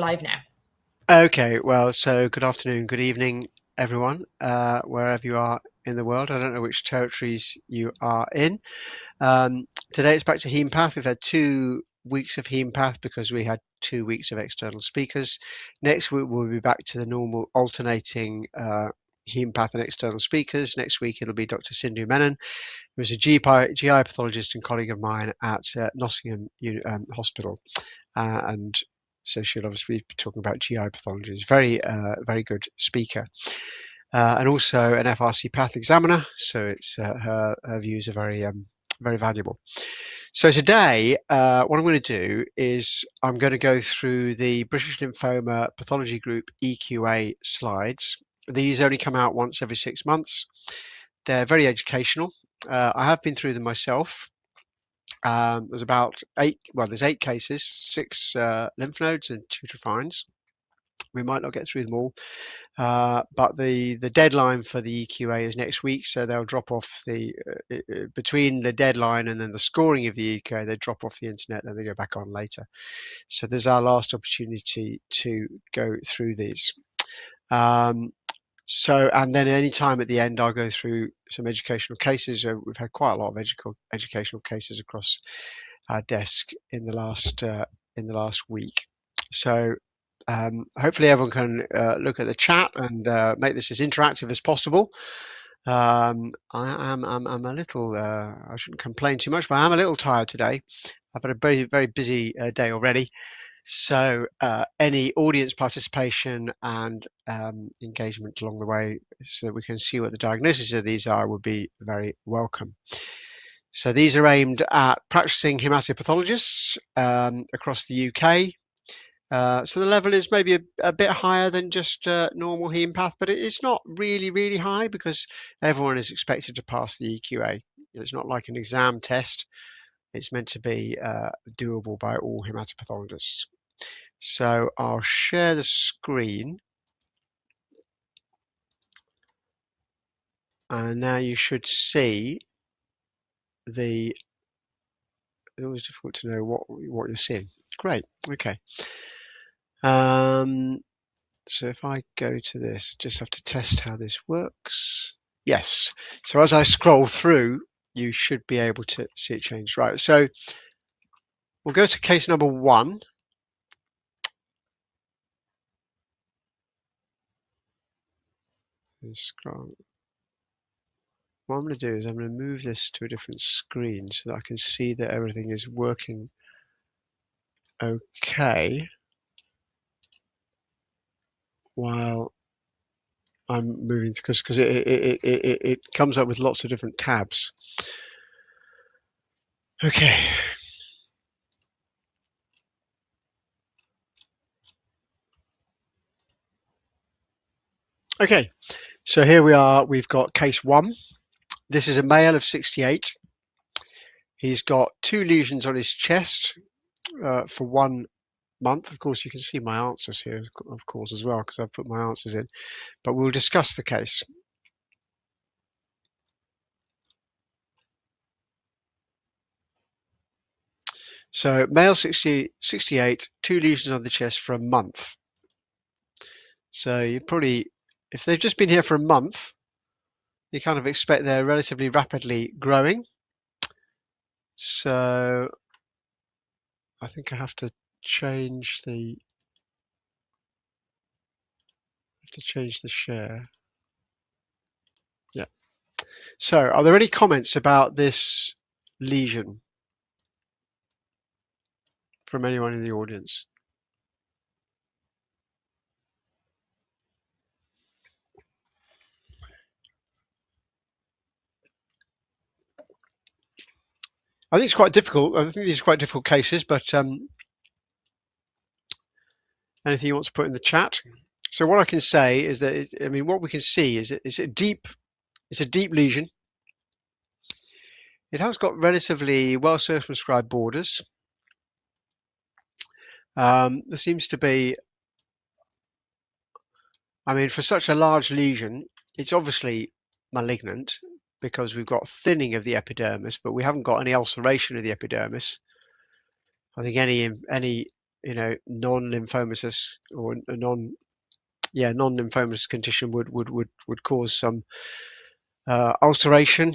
Live now. Okay, well, so good afternoon, good evening, everyone, wherever you are in the world. I don't know which territories you are in. Today it's back to Haempath. We've had 2 weeks of Haempath because we had 2 weeks of external speakers. Next week we'll be back to the normal alternating Haempath and external speakers. Next week it'll be Dr. Sindhu Menon, who is a GI pathologist and colleague of mine at Nottingham Hospital. And so she'll obviously be talking about GI pathology. She's very good speaker, and also an FRC Path examiner. So it's her views are very valuable. So today, what I'm going to do is I'm going to go through the British Lymphoma Pathology Group EQA slides. These only come out once every 6 months. They're very educational. I have been through them myself. There's about there's 8 cases, 6 lymph nodes and 2 trephinds. We might not get through them all, but the deadline for the EQA is next week, so they'll drop off between the deadline and then the scoring of the EQA, they drop off the internet, then they go back on later. So there's our last opportunity to go through these. And then any time at the end, I'll go through some educational cases. We've had quite a lot of educational cases across our desk in the last week. So hopefully everyone can look at the chat and make this as interactive as possible. I'm a little, I shouldn't complain too much, but I'm a little tired today. I've had a very busy day already. So any audience participation and engagement along the way so that we can see what the diagnosis of these are would be very welcome. So these are aimed at practicing haematopathologists across the UK. So the level is maybe a bit higher than just normal Haempath, but it's not really high because everyone is expected to pass the EQA. It's not like an exam test. It's meant to be doable by all haematopathologists. So I'll share the screen. And now you should see it was difficult to know what you're seeing. Great, okay. So if I go to this, just have to test how this works. Yes, so as I scroll through, you should be able to see it change. Right, so we'll go to case number 1. Scroll. What I'm going to do is I'm going to move this to a different screen so that I can see that everything is working okay while I'm moving, because it comes up with lots of different tabs. Okay. Okay, so here we are. We've got case 1. This is a male of 68. He's got 2 lesions on his chest for 1 month. Of course, you can see my answers here, of course, as well, because I've put my answers in. But we'll discuss the case. So male 68, 2 lesions on the chest for a month. So you probably, if they've just been here for a month, you kind of expect they're relatively rapidly growing. So I think I have to change the share. Yeah. So are there any comments about this lesion from anyone in the audience? I think it's quite difficult. I think these are quite difficult cases, but anything you want to put in the chat? So what I can say is that, what we can see is it's a deep lesion. It has got relatively well circumscribed borders. There seems to be, for such a large lesion, it's obviously malignant because we've got thinning of the epidermis, but we haven't got any ulceration of the epidermis. I think any non-lymphomatous or a non-lymphomatous condition would cause some ulceration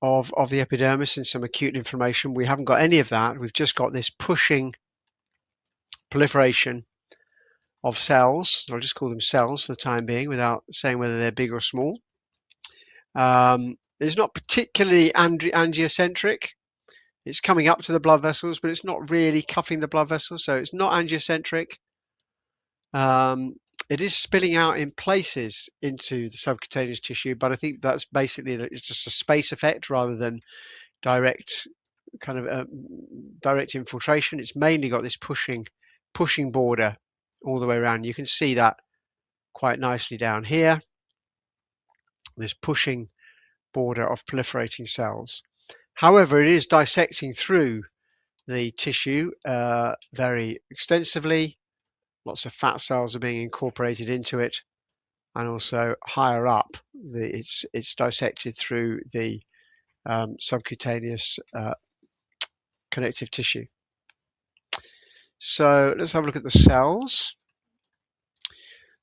of the epidermis and some acute inflammation. We haven't got any of that. We've just got this pushing proliferation of cells. I'll just call them cells for the time being without saying whether they're big or small. It's not particularly angiocentric. It's coming up to the blood vessels, but it's not really cuffing the blood vessels, so it's not angiocentric. It is spilling out in places into the subcutaneous tissue, but I think that's basically it's just a space effect rather than direct direct infiltration. It's mainly got this pushing border all the way around. You can see that quite nicely down here, this pushing border of proliferating cells. However, it is dissecting through the tissue very extensively. Lots of fat cells are being incorporated into it, and also higher up, it's dissected through the subcutaneous connective tissue. So let's have a look at the cells.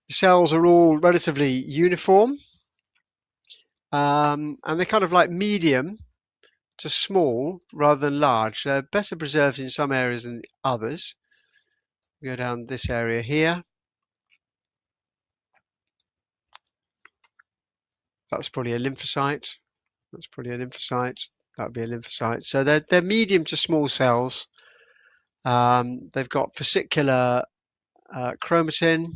The cells are all relatively uniform, and they're kind of like medium to small rather than large. They're better preserved in some areas than others. Go down this area here. That's probably a lymphocyte. That's probably a lymphocyte. That would be a lymphocyte. So they're medium to small cells. They've got fascicular chromatin,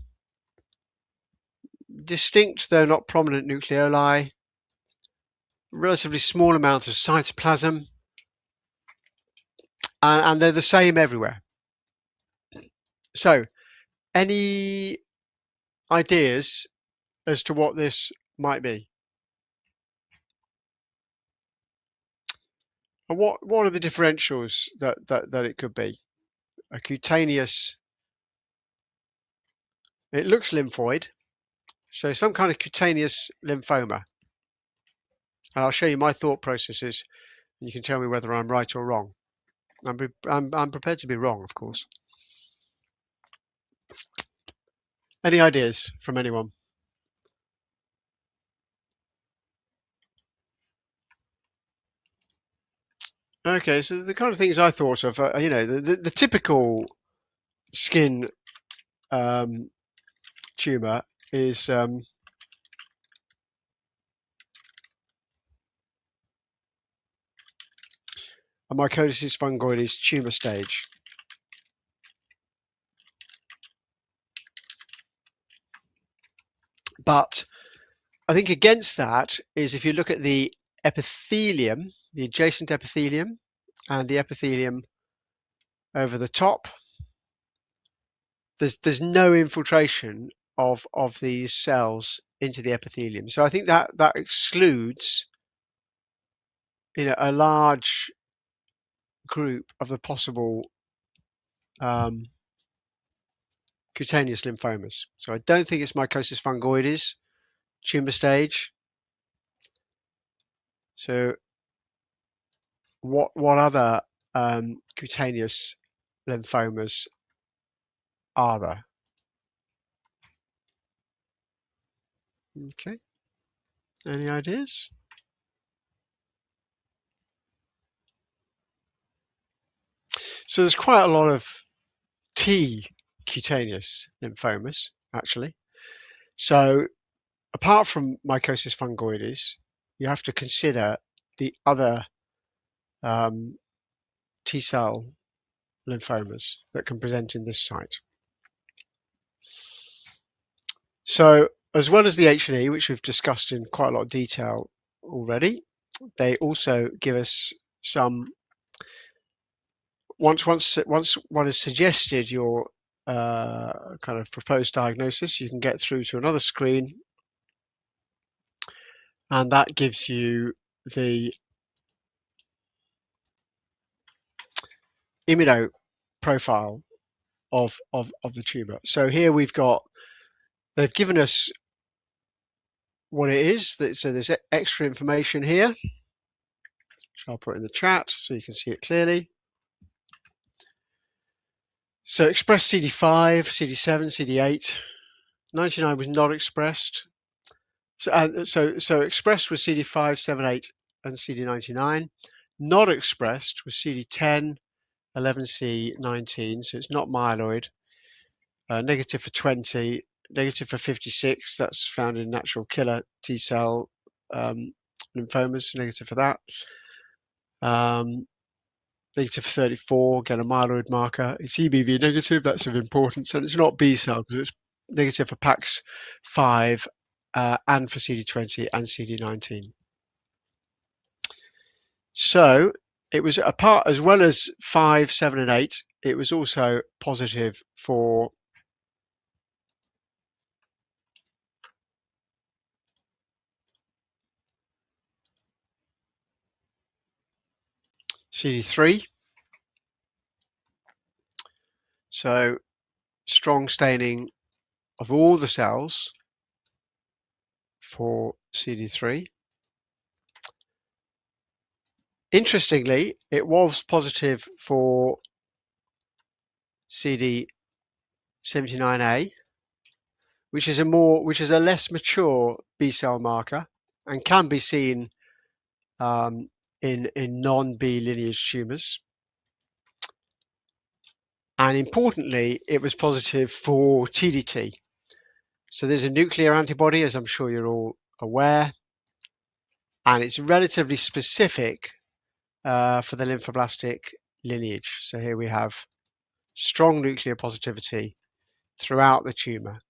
distinct though not prominent nucleoli, relatively small amount of cytoplasm, and they're the same everywhere. So, any ideas as to what this might be? And what are the differentials that it could be? A cutaneous, it looks lymphoid, so some kind of cutaneous lymphoma. And I'll show you my thought processes, and you can tell me whether I'm right or wrong. I'm prepared to be wrong, of course. Any ideas from anyone? Okay, so the kind of things I thought of, the typical skin tumor is a mycosis fungoides tumor stage. But I think against that is if you look at the epithelium, the adjacent epithelium, and the epithelium over the top, there's no infiltration of these cells into the epithelium. So I think that excludes a large group of the possible cutaneous lymphomas. So I don't think it's mycosis fungoides tumor stage. So what other cutaneous lymphomas are there? Okay, any ideas? So there's quite a lot of T cutaneous lymphomas, actually. So apart from mycosis fungoides, you have to consider the other T cell lymphomas that can present in this site. So as well as the H&E, which we've discussed in quite a lot of detail already, they also give us some, once one has suggested your kind of proposed diagnosis, you can get through to another screen, and that gives you the immuno profile of the tumor. So here they've given us what it is. So there's extra information here, which I'll put in the chat so you can see it clearly. So expressed CD5, CD7, CD8. 99 was not expressed. So expressed was CD5, 7, 8, and CD99. Not expressed was CD10, 11C, 19. So it's not myeloid. Negative for 20, negative for 56. That's found in natural killer T cell lymphomas. Negative for that. Negative for 34. Again, a myeloid marker. It's EBV negative. That's of importance, and it's not B cell because it's negative for PAX5 and for CD20 and CD19. So it was apart, as well as 5, 7, and 8. It was also positive for CD3. So strong staining of all the cells for CD3. Interestingly, it was positive for CD79A, which is a less mature B cell marker and can be seen in non-B lineage tumors. And importantly, it was positive for TDT. So there's a nuclear antibody, as I'm sure you're all aware, and it's relatively specific for the lymphoblastic lineage. So here we have strong nuclear positivity throughout the tumor.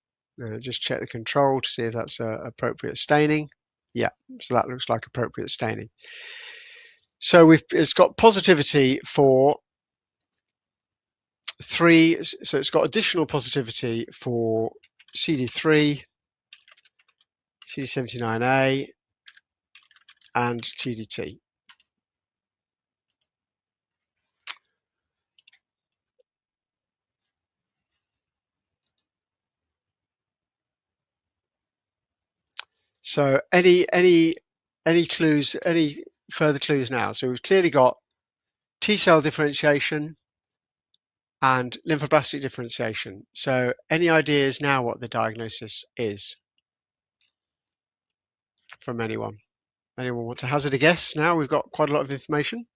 Just check the control to see if that's appropriate staining. Yeah, so that looks like appropriate staining. So it's got positivity for 3, so it's got additional positivity for CD3, CD79A, and TDT. So any clues, any further clues now? So we've clearly got T cell differentiation and lymphoblastic differentiation. So any ideas now what the diagnosis is from anyone? Anyone want to hazard a guess now? We've got quite a lot of information.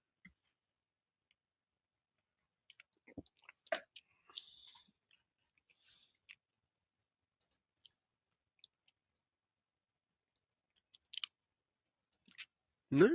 No?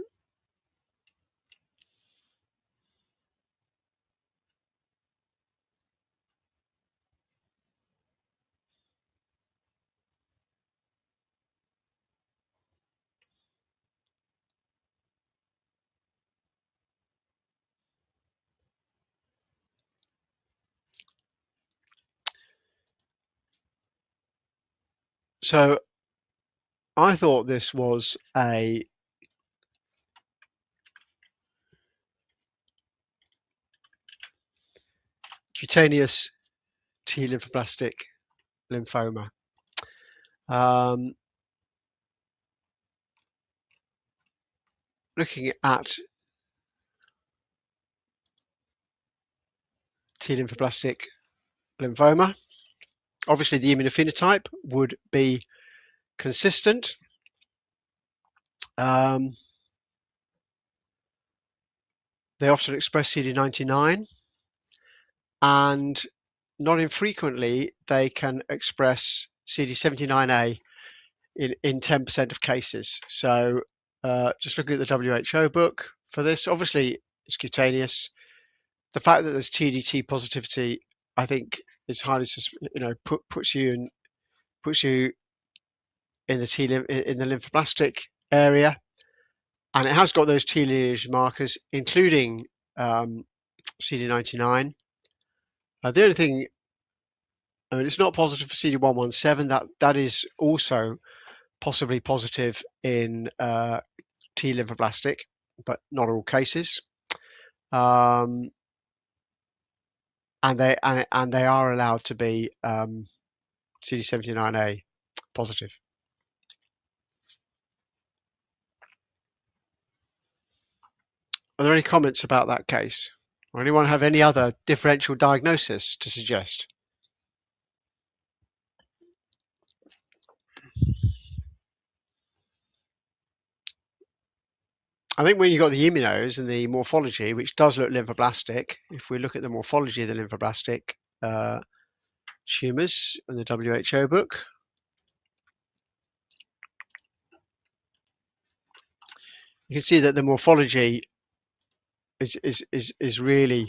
So I thought this was a cutaneous T lymphoblastic lymphoma. Looking at T lymphoblastic lymphoma, obviously the immunophenotype would be consistent. They often express CD99, and not infrequently they can express CD79A in 10% of cases. So just looking at the WHO book for this, obviously it's cutaneous. The fact that there's TDT positivity, I think, is highly, puts you in the lymphoblastic area, and it has got those T lineage markers, including CD99. The only thing, I mean, it's not positive for CD117. That is also possibly positive in T lymphoblastic, but not all cases. And they are allowed to be CD79A positive. Are there any comments about that case Or anyone have any other differential diagnosis to suggest? I think when you've got the immunos and the morphology, which does look lymphoblastic, if we look at the morphology of the lymphoblastic tumours in the WHO book, you can see that the morphology is really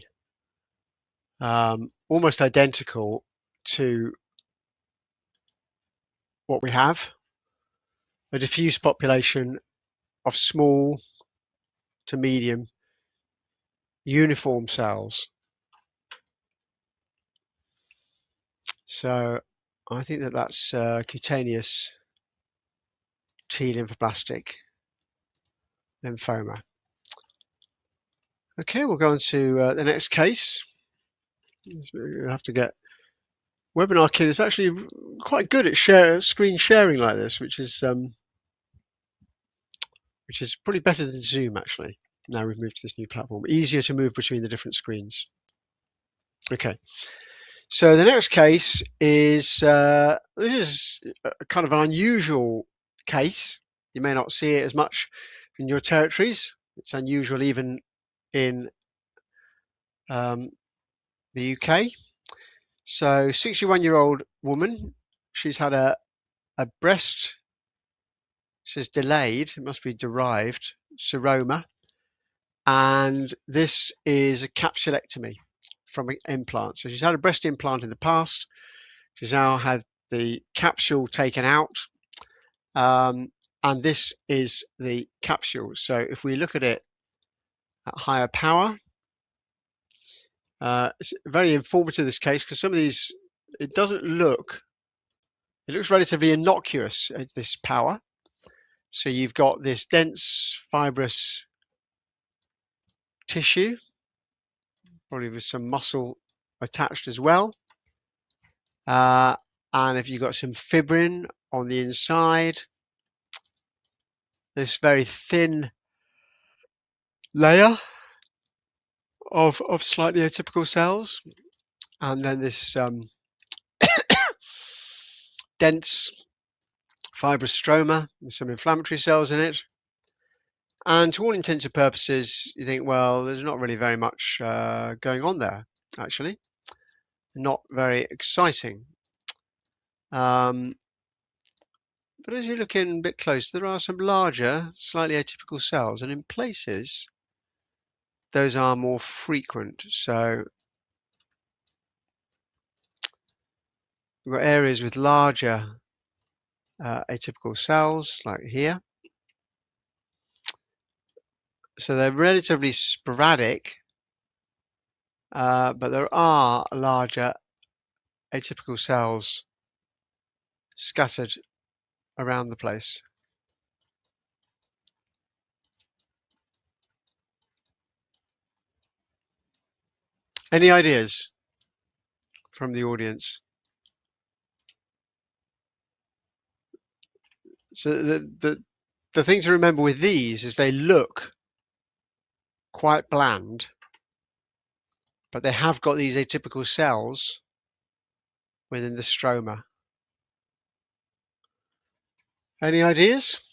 almost identical to what we have, a diffuse population of small to medium uniform cells. So I think that that's cutaneous T lymphoblastic lymphoma. Okay, we'll go on to the next case. We'll have to get Webinar Kid is actually quite good at screen sharing like this, which is probably better than Zoom actually. Now we've moved to this new platform, easier to move between the different screens. Okay, so the next case is this is a kind of an unusual case. You may not see it as much in your territories. It's unusual even in the UK. So 61-year-old woman, she's had a breast, it says delayed, it must be derived, seroma, and this is a capsulectomy from an implant. So she's had a breast implant in the past. She's now had the capsule taken out, and this is the capsule. So if we look at it at higher power, it's very informative, this case, because some of these, it looks relatively innocuous at this power. So you've got this dense fibrous tissue, probably with some muscle attached as well. And if you've got some fibrin on the inside, this very thin layer of slightly atypical cells, and then this dense fibrous stroma with some inflammatory cells in it. And to all intents and purposes, you think, well, there's not really very much going on there, actually. Not very exciting. But as you look in a bit closer, there are some larger, slightly atypical cells, and in places, those are more frequent. So we've got areas with larger atypical cells, like here. So they're relatively sporadic, but there are larger atypical cells scattered around the place. Any ideas from the audience? So the thing to remember with these is they look quite bland, but they have got these atypical cells within the stroma. Any ideas?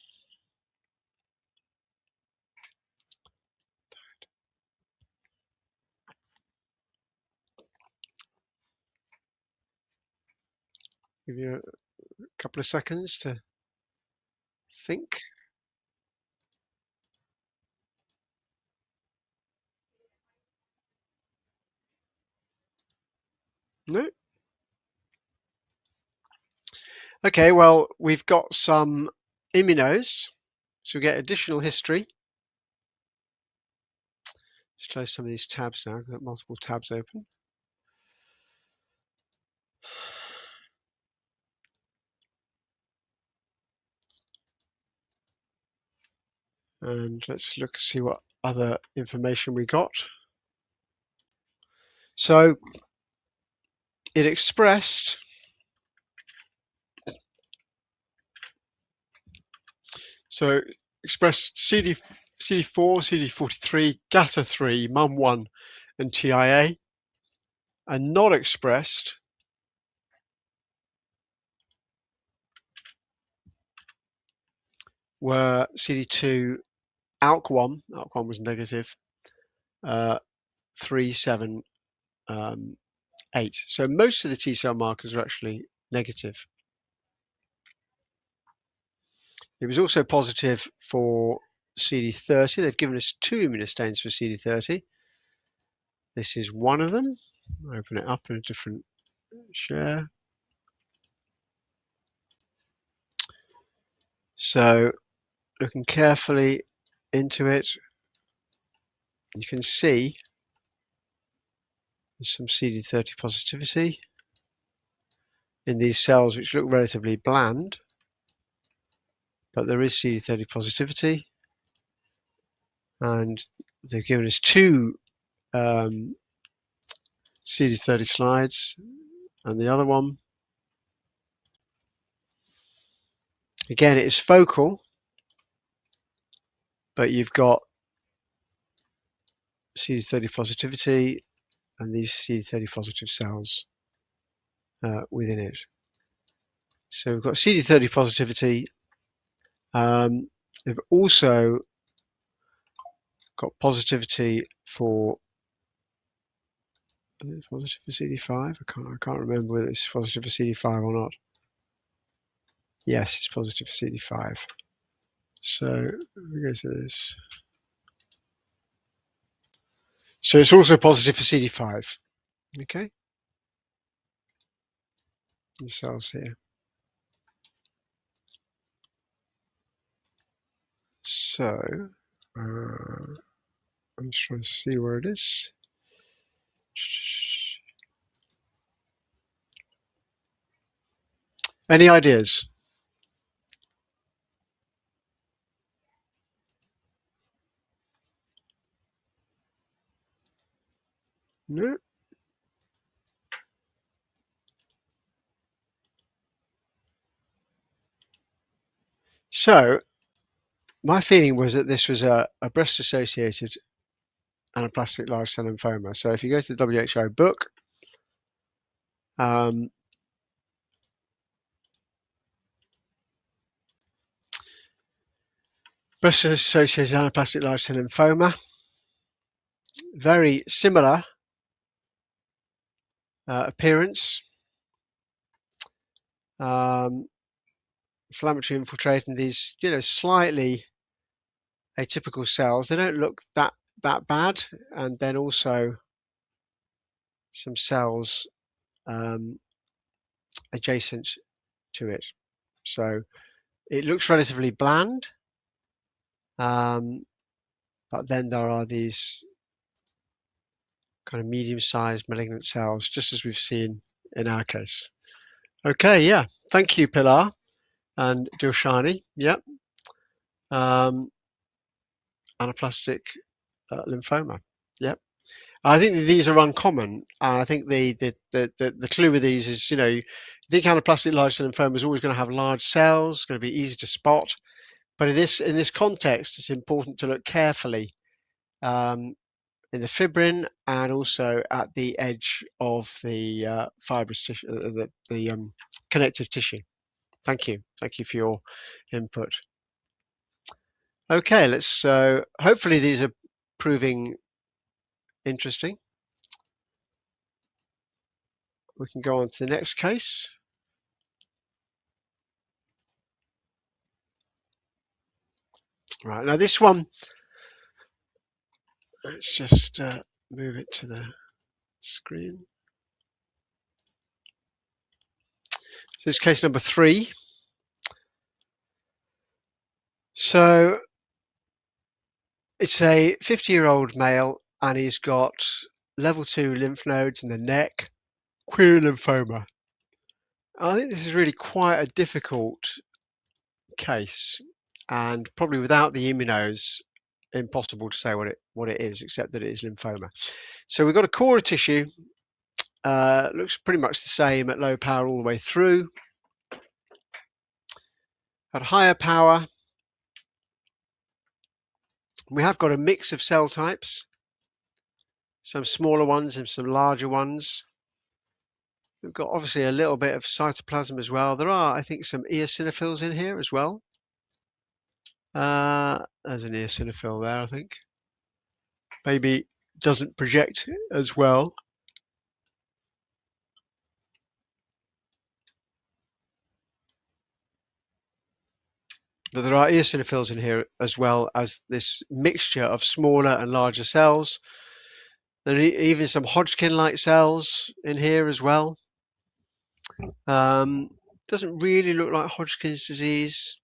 Give you a couple of seconds to think. No? Okay, well, we've got some immunos, so we get additional history. Let's close some of these tabs now. I've got multiple tabs open. And let's look, see what other information we got. So it expressed CD4 CD4, CD43, GATA3, MUM1, and TIA. And not expressed were CD2, ALK1 was negative, 3, 7, 8. So most of the T cell markers are actually negative. It was also positive for CD30. They've given us 2 immunostains for CD30. This is one of them. I'll open it up in a different share. So looking carefully into it, you can see there's some CD30 positivity in these cells which look relatively bland, but there is CD30 positivity, and they've given us 2 CD30 slides, and the other one, again, it is focal, but you've got CD30 positivity and these CD30 positive cells within it. So we've got CD30 positivity. We've also got positivity for positive for CD5. I can't remember whether it's positive for CD5 or not. Yes, it's positive for CD5. So we go to this. So it's also positive for CD5. Okay. The cells here. So I'm just trying to see where it is. Any ideas? No. So my feeling was that this was a breast-associated anaplastic large cell lymphoma. So if you go to the WHO book, breast-associated anaplastic large cell lymphoma, very similar appearance, inflammatory infiltrating these, slightly atypical cells. They don't look that bad, and then also some cells adjacent to it. So it looks relatively bland, but then there are these kind of medium-sized malignant cells, just as we've seen in our case. Okay, yeah. Thank you, Pilar and Dilshani. Yep. Anaplastic lymphoma. Yep. I think these are uncommon. I think the clue with these is, you think anaplastic large cell lymphoma is always going to have large cells, going to be easy to spot. But in this context, it's important to look carefully in the fibrin and also at the edge of the fibrous tissue, the connective tissue. Thank you for your input. Okay, let's. Hopefully these are proving interesting. We can go on to the next case. Right, now this one, let's just move it to the screen. So this is case number 3. So it's a 50-year-old male, and he's got level 2 lymph nodes in the neck, query lymphoma. I think this is really quite a difficult case, and probably without the immunos, impossible to say what it is, except that it is lymphoma. So we've got a core of tissue, looks pretty much the same at low power all the way through. At higher power, We have got a mix of cell types, some smaller ones and some larger ones. We've got obviously a little bit of cytoplasm as well. There are, I think, some eosinophils in here as well. There's an eosinophil there, I think. Maybe doesn't project as well. But there are eosinophils in here as well as this mixture of smaller and larger cells. There are even some Hodgkin-like cells in here as well. Doesn't really look like Hodgkin's disease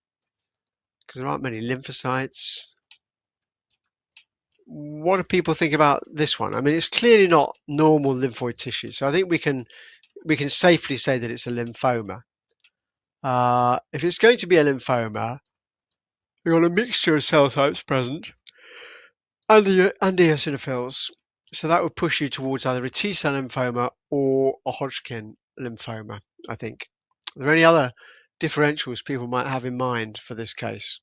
because there aren't many lymphocytes. What do people think about this one? I mean, it's clearly not normal lymphoid tissue, so I think we can safely say that it's a lymphoma. If it's going to be a lymphoma, we've got a mixture of cell types present and eosinophils. So that would push you towards either a T-cell lymphoma or a Hodgkin lymphoma, I think. Are there any other differentials people might have in mind for this case?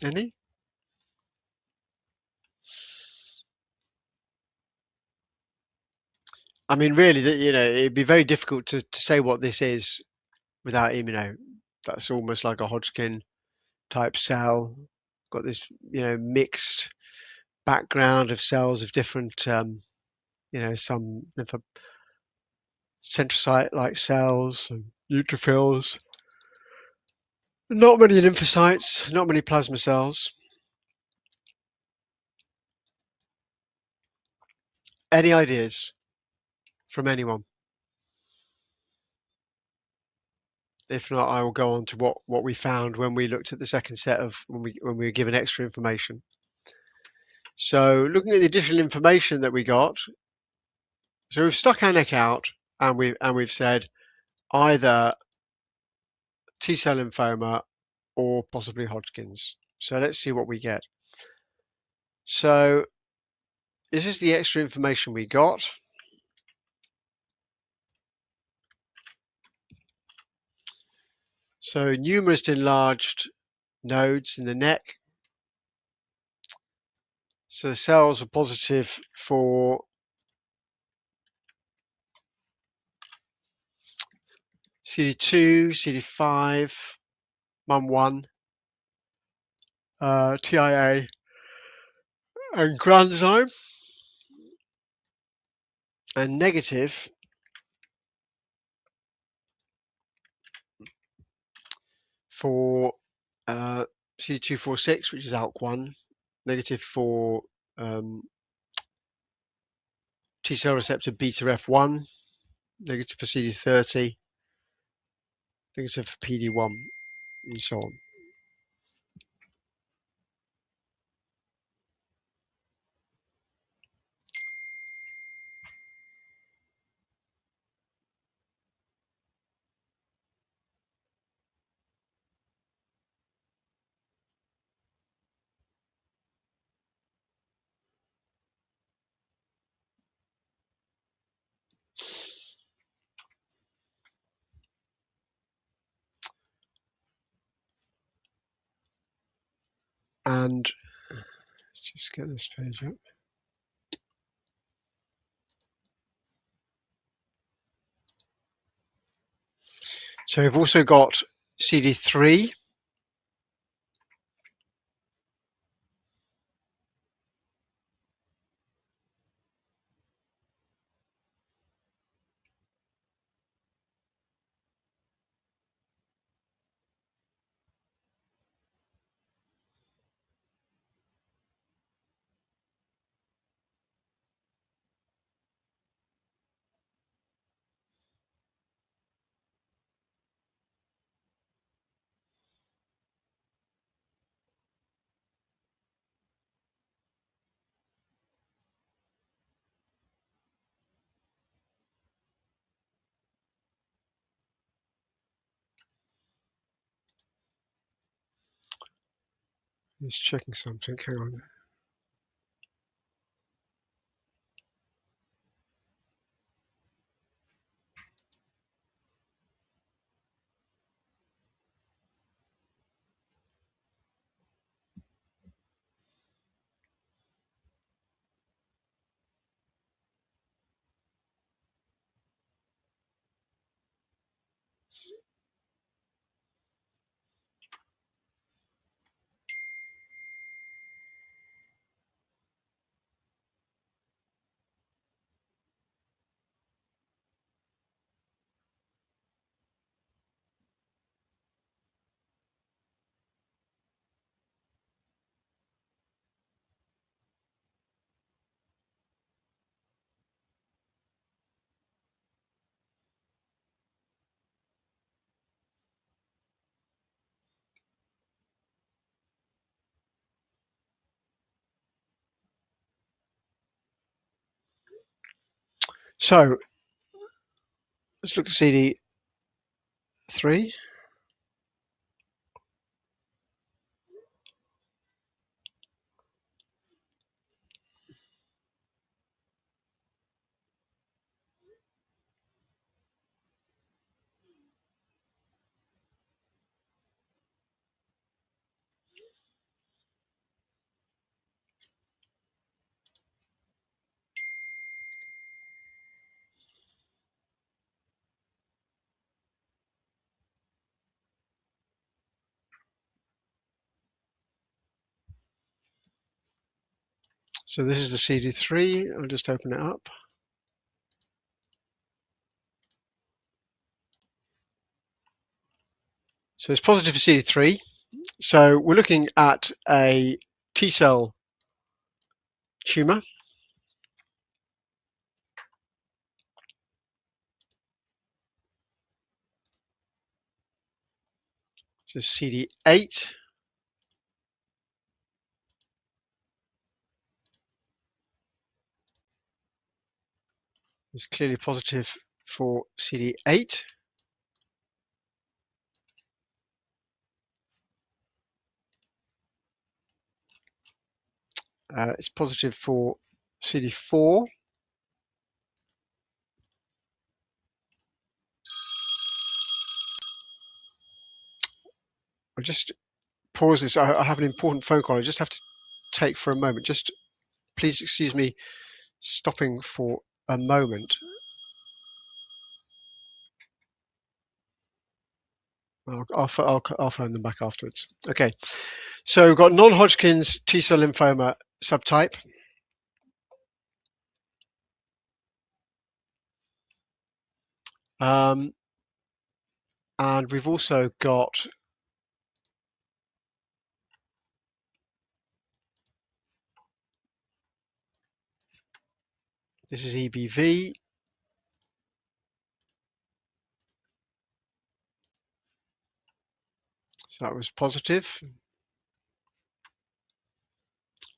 Any? I mean, really, it'd be very difficult to say what this is without, that's almost like a Hodgkin type cell. Got this, mixed background of cells of different, some lymphocentrocyte-like cells and neutrophils. Not many lymphocytes, not many plasma cells. Any ideas from anyone? If not, I will go on to what we found when we looked at the second set of when we were given extra information. So looking at the additional information that we got, so we've stuck our neck out and we've said either T-cell lymphoma or possibly Hodgkin's. So let's see what we get. So this is the extra information we got. So numerous enlarged nodes in the neck. So the cells are positive for CD2, CD5, MUM1, TIA, and granzyme, and negative for CD246, which is ALK1, negative for T cell receptor beta F1, negative for CD30, negative for PD1, and so on. And let's just get this page up. So we've also got CD3. Just checking something, hang on. So let's look at CD3. So this is the CD3. I'll just open it up. So it's positive for CD3. So we're looking at a T cell tumor. So CD8. Is clearly positive for CD8. It's positive for CD4. I'll just pause this. I have an important phone call. I just have to take for a moment. Just please excuse me stopping for a moment. I'll phone them back afterwards. Okay, so we've got non-Hodgkin's T-cell lymphoma subtype. And we've also got this is EBV. So that was positive.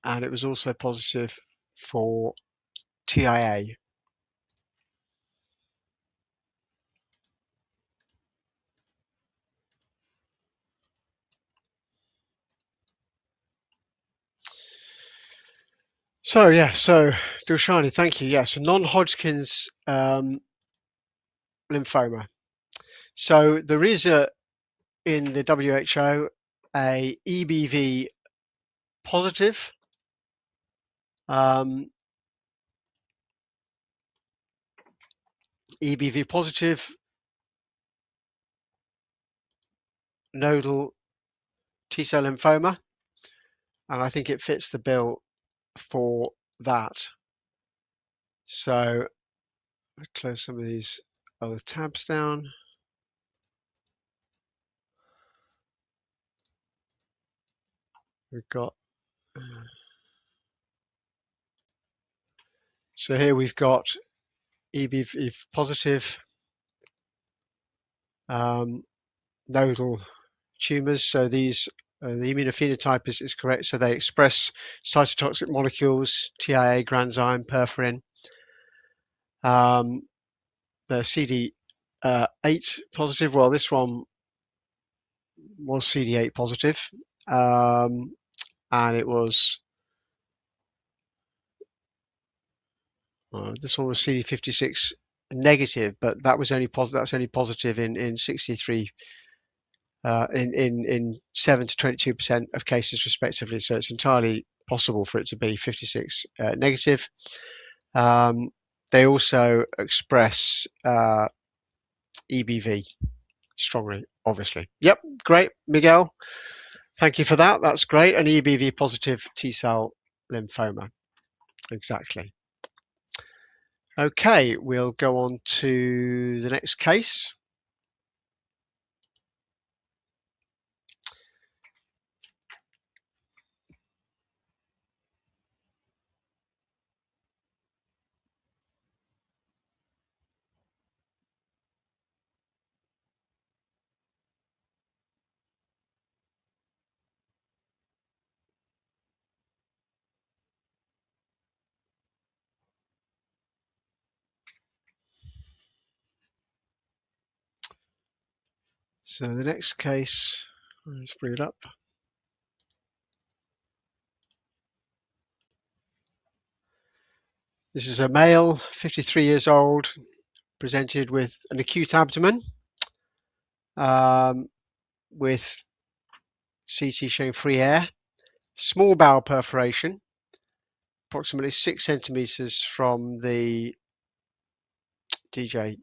And it was also positive for TIA. So yeah, so Dilshani, thank you. Yes, non-Hodgkin's lymphoma. So there is in the WHO a EBV positive EBV positive nodal T-cell lymphoma, and I think it fits the bill for that. So I'll close some of these other tabs down. We've got so here we've got EBV positive nodal tumors. So these the immunophenotype is correct. So they express cytotoxic molecules, TIA, granzyme, perforin. The CD8 positive. Well, this one was CD8 positive, and it was this one was CD56 negative, but that was only positive. That's only positive in 63. In 7 to 22% of cases respectively, so it's entirely possible for it to be 56 negative. They also express EBV strongly, obviously. Yep, great, Miguel. Thank you for that. That's great. An EBV positive T-cell lymphoma. Exactly. Okay, we'll go on to the next case. So the next case, let's bring it up. This is a male, 53 years old, presented with an acute abdomen with CT showing free air, small bowel perforation, approximately 6 centimeters from the duodenal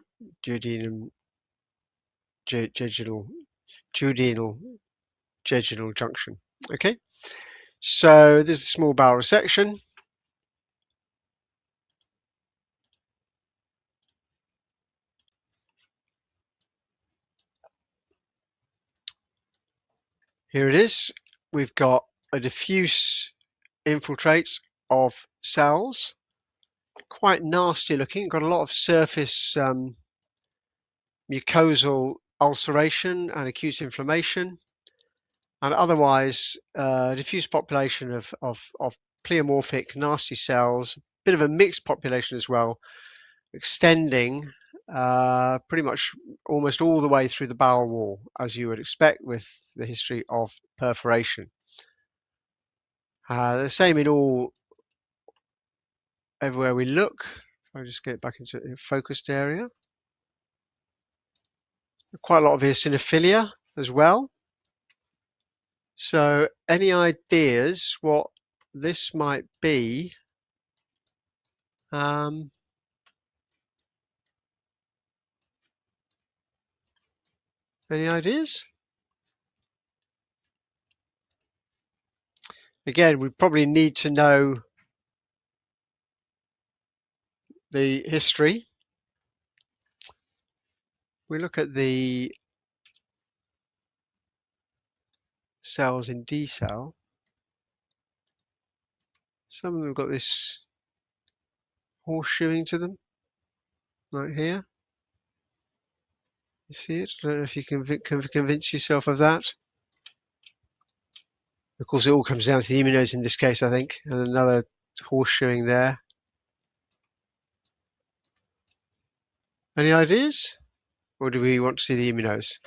jejunal junction. Okay, so this is a small bowel resection. Here it is. We've got a diffuse infiltrate of cells, quite nasty looking, got a lot of surface mucosal ulceration and acute inflammation, and otherwise diffuse population of pleomorphic nasty cells, bit of a mixed population as well, extending pretty much almost all the way through the bowel wall, as you would expect with the history of perforation. The same in all, everywhere we look. If I just get back into a focused area. Quite a lot of eosinophilia as well. So any ideas what this might be? Any ideas? Again, we probably need to know the history. We look at the cells in D cell. Some of them have got this horseshoeing to them, right here. You see it? I don't know if you can convince yourself of that. Of course, it all comes down to the immunos in this case, I think, and another horseshoeing there. Any ideas? Or do we want to see the immunos?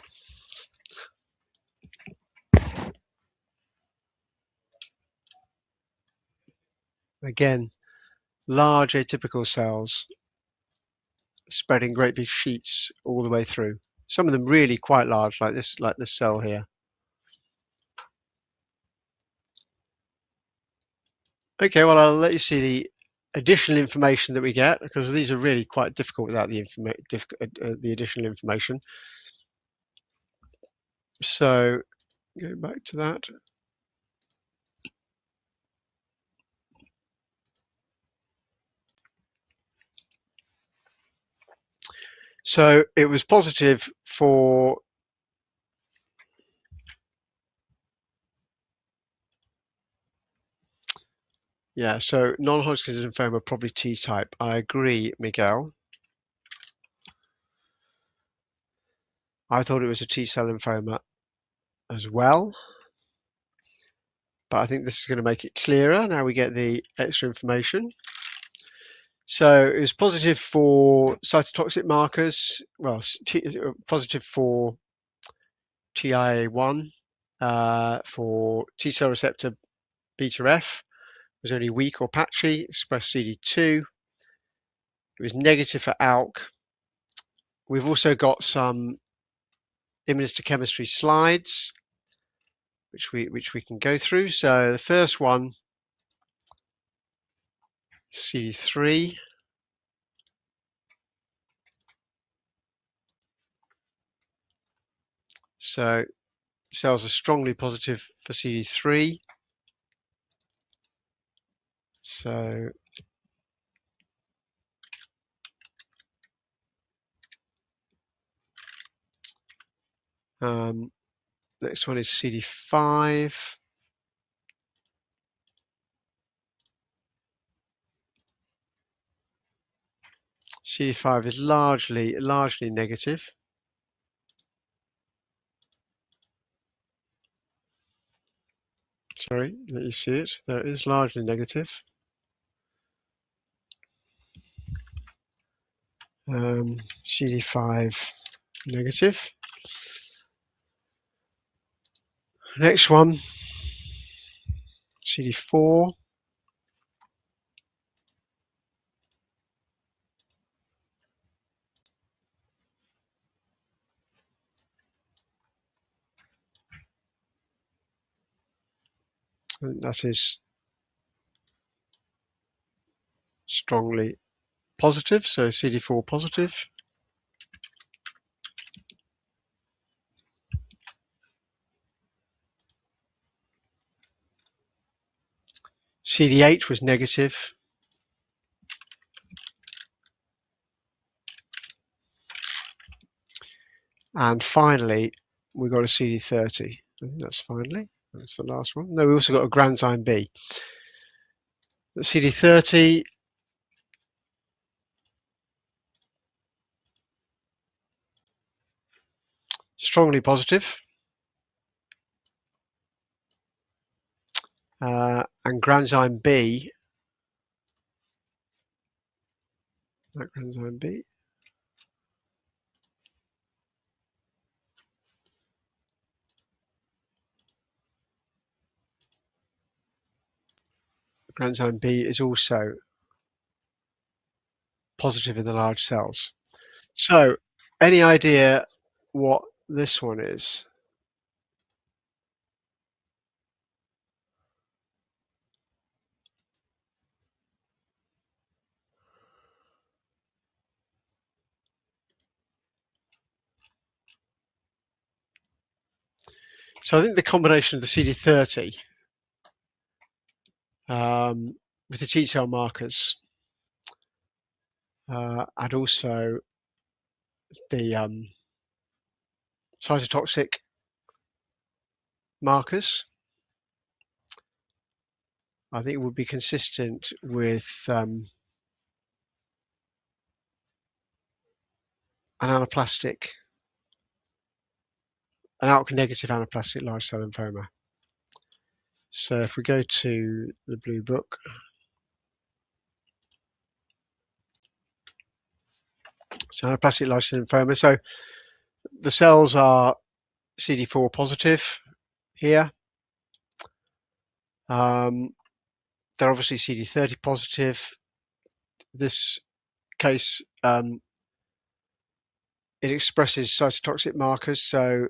Again, large atypical cells spreading great big sheets all the way through. Some of them really quite large, like this cell here. Okay, well, I'll let you see the additional information that we get, because these are really quite difficult without the additional information. So go back to that. So it was positive for so non-Hodgkin's lymphoma, probably T-type. I agree, Miguel. I thought it was a T-cell lymphoma as well, but I think this is going to make it clearer. Now we get the extra information. So it was positive for cytotoxic markers, well, positive for TIA1, for T-cell receptor beta F, was only weak or patchy, expressed CD2. It was negative for ALK. We've also got some immunohistochemistry slides, which we can go through. So the first one, CD3. So cells are strongly positive for CD3. So next one is CD5. CD5 is largely negative. Sorry, let you see it. There it is, largely negative. CD5 negative. Next one, CD4. That is strongly positive, so CD4 positive. CD8 was negative. And finally, we got a CD30. I think that's finally. That's the last one. No, we also got a granzyme B. The CD30, strongly positive. And granzyme B, that granzyme B, granzyme B is also positive in the large cells. So, any idea what this one is? So I think the combination of the CD30 with the T cell markers and also the cytotoxic markers, I think it would be consistent with an ALK-negative anaplastic large cell lymphoma. So if we go to the blue book, so anaplastic large cell lymphoma. So the cells are CD4 positive here. They're obviously CD30 positive. This case, it expresses cytotoxic markers. So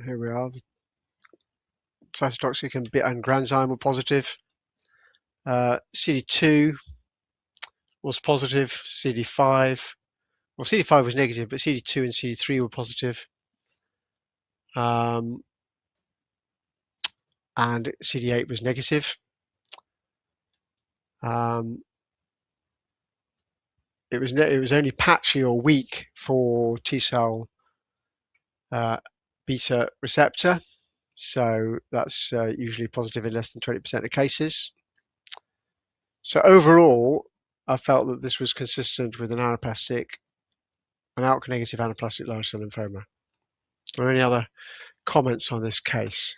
here we are. Cytotoxic and granzyme were positive. CD2 was positive. CD5, well, CD5 was negative, but CD2 and CD3 were positive. And CD8 was negative. It was only patchy or weak for T cell beta receptor, so that's usually positive in less than 20% of cases. So overall, I felt that this was consistent with an ALK-negative anaplastic large cell lymphoma. Are there any other comments on this case?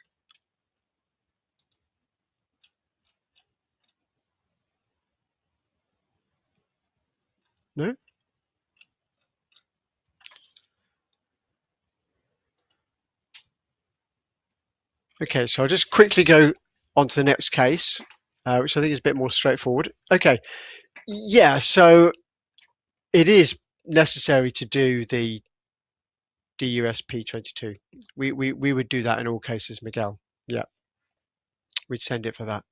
No? Okay, so I'll just quickly go on to the next case, which I think is a bit more straightforward. Okay, yeah, so it is necessary to do the DUSP22. We would do that in all cases, Miguel. Yeah, we'd send it for that.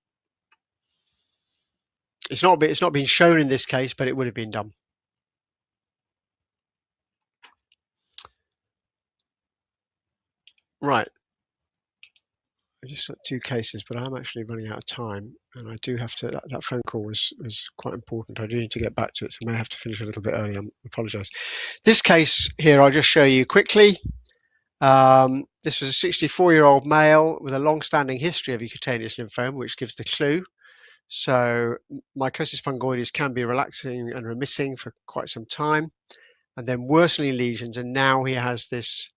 It's not been shown in this case, but it would have been done. Right. I just got two cases, but I'm actually running out of time, and I do have to. That phone call was quite important. I do need to get back to it, so I may have to finish a little bit early. I apologise. This case here, I'll just show you quickly. This was a 64-year-old male with a long-standing history of cutaneous lymphoma, which gives the clue. So mycosis fungoides can be relaxing and remitting for quite some time, and then worsening lesions, and now he has this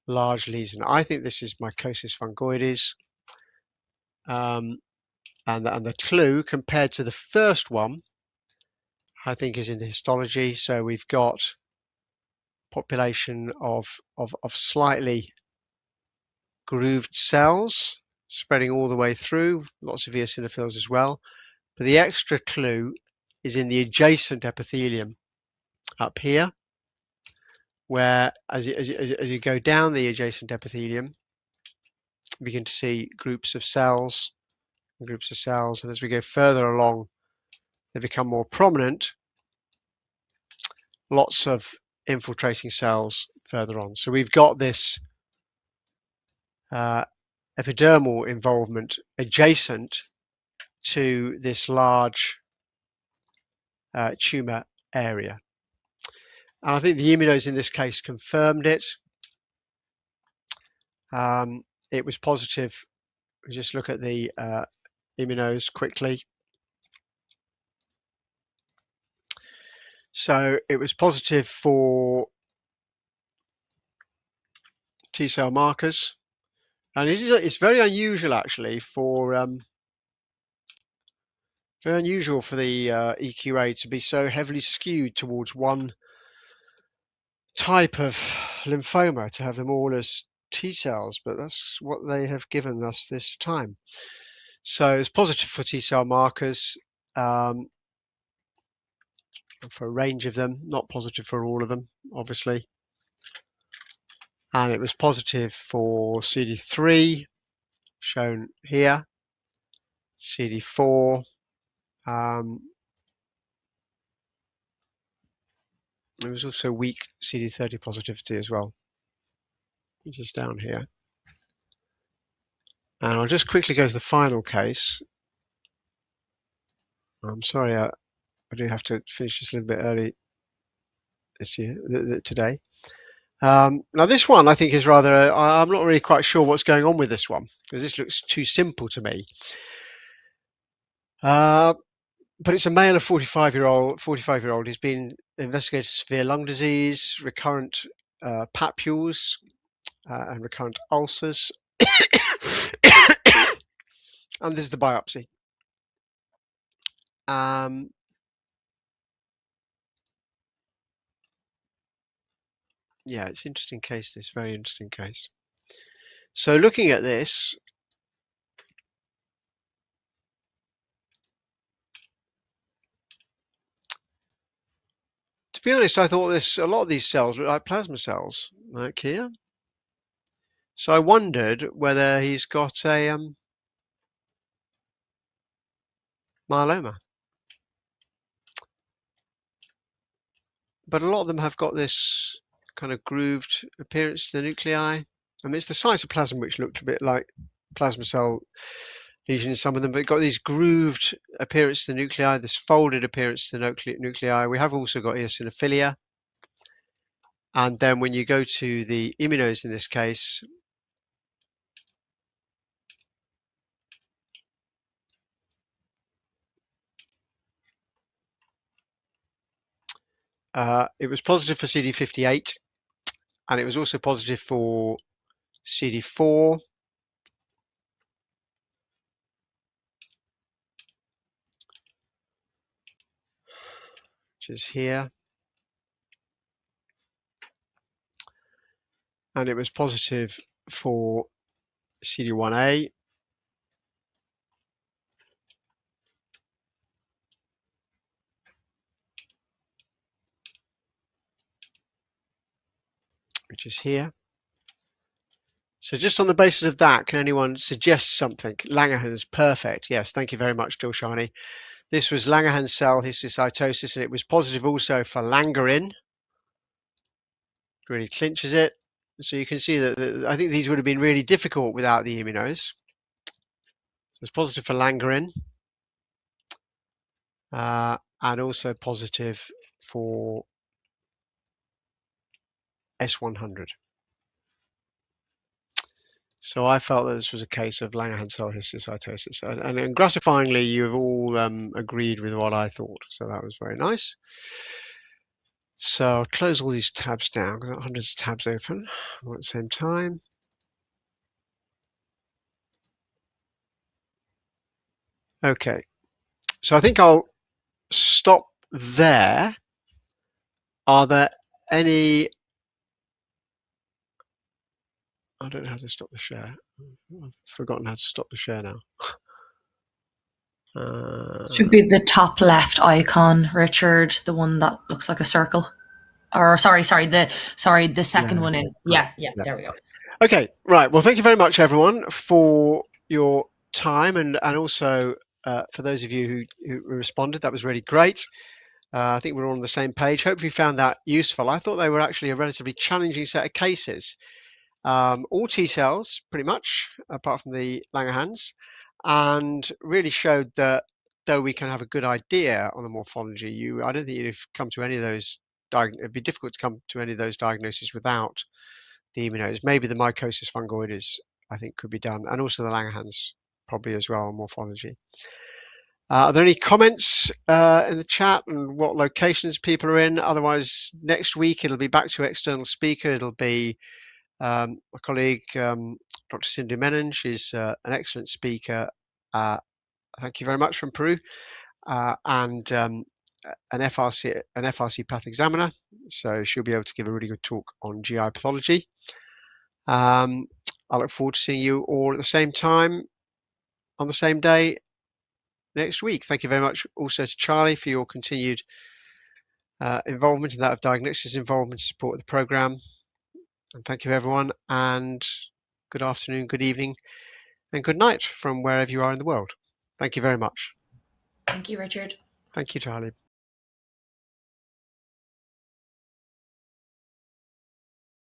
large lesion. I think this is mycosis fungoides, and the clue compared to the first one I think, is in the histology. So we've got population of slightly grooved cells spreading all the way through, lots of eosinophils as well. But the extra clue is in the adjacent epithelium up here, where as you go down the adjacent epithelium, you begin to see groups of cells and groups of cells, and as we go further along, they become more prominent, lots of infiltrating cells further on. So we've got this epidermal involvement adjacent to this large tumor area. And I think the immunos in this case confirmed it. It was positive. Just look at the immunos quickly. So it was positive for T cell markers, and it's very unusual actually for very unusual for the EQA to be so heavily skewed towards one type of lymphoma, to have them all as T cells, but that's what they have given us this time. So it's positive for T cell markers, for a range of them, not positive for all of them, obviously. And it was positive for CD3, shown here, CD4, there was also weak CD30 positivity as well, which is down here. And I'll just quickly go to the final case. I'm sorry, I do have to finish this a little bit early this year, today. Now this one I think is rather, I'm not really quite sure what's going on with this one, because this looks too simple to me. But it's a male of 45-year-old. He's been investigated severe lung disease, recurrent papules, and recurrent ulcers. And this is the biopsy. Yeah, it's an interesting case, this, very interesting case. So looking at this, to be honest, I thought a lot of these cells look like plasma cells, like here. So I wondered whether he's got a myeloma. But a lot of them have got this kind of grooved appearance to the nuclei. I mean, it's the cytoplasm which looked a bit like plasma cell lesion in some of them, but got these grooved appearance to the nuclei, this folded appearance to the nuclei. We have also got eosinophilia. And then when you go to the immunos in this case, it was positive for CD58, and it was also positive for CD4. Which is here. And it was positive for CD1A. Which is here. So just on the basis of that, can anyone suggest something? Langerhans, perfect. Yes, thank you very much, Dilshani. This was Langerhans cell histiocytosis, and it was positive also for Langerin. Really clinches it. So you can see that I think these would have been really difficult without the immunos. So it's positive for Langerin, and also positive for S100. So I felt that this was a case of Langerhans cell histiocytosis, and gratifyingly, you've all agreed with what I thought. So that was very nice. So I'll close all these tabs down because I've got hundreds of tabs open all at the same time. Okay, so I think I'll stop there. Are there any... I don't know how to stop the share. I've forgotten how to stop the share now. Should be the top left icon, Richard, the one that looks like a circle. Or sorry, the second one in. Right. Yeah, there we go. Okay, right. Well, thank you very much, everyone, for your time, and also for those of you who responded. That was really great. I think we're all on the same page. Hopefully you found that useful. I thought they were actually a relatively challenging set of cases. All T cells, pretty much, apart from the Langerhans, and really showed that though we can have a good idea on the morphology, I don't think you'd come to any of those. It'd be difficult to come to any of those diagnoses without the immunos. Maybe the mycosis fungoides, I think, could be done, and also the Langerhans probably as well on morphology. Are there any comments in the chat and what locations people are in? Otherwise, next week it'll be back to external speaker. It'll be my colleague, Dr. Cindy Menon. She's an excellent speaker. Thank you very much, from Peru, and an FRC path examiner. So she'll be able to give a really good talk on GI pathology. I look forward to seeing you all at the same time on the same day next week. Thank you very much also to Charlie for your continued involvement in that of Diagnexia involvement to support the programme. And thank you, everyone, and good afternoon, good evening, and good night from wherever you are in the world. Thank you very much. Thank you, Richard. Thank you, Charlie.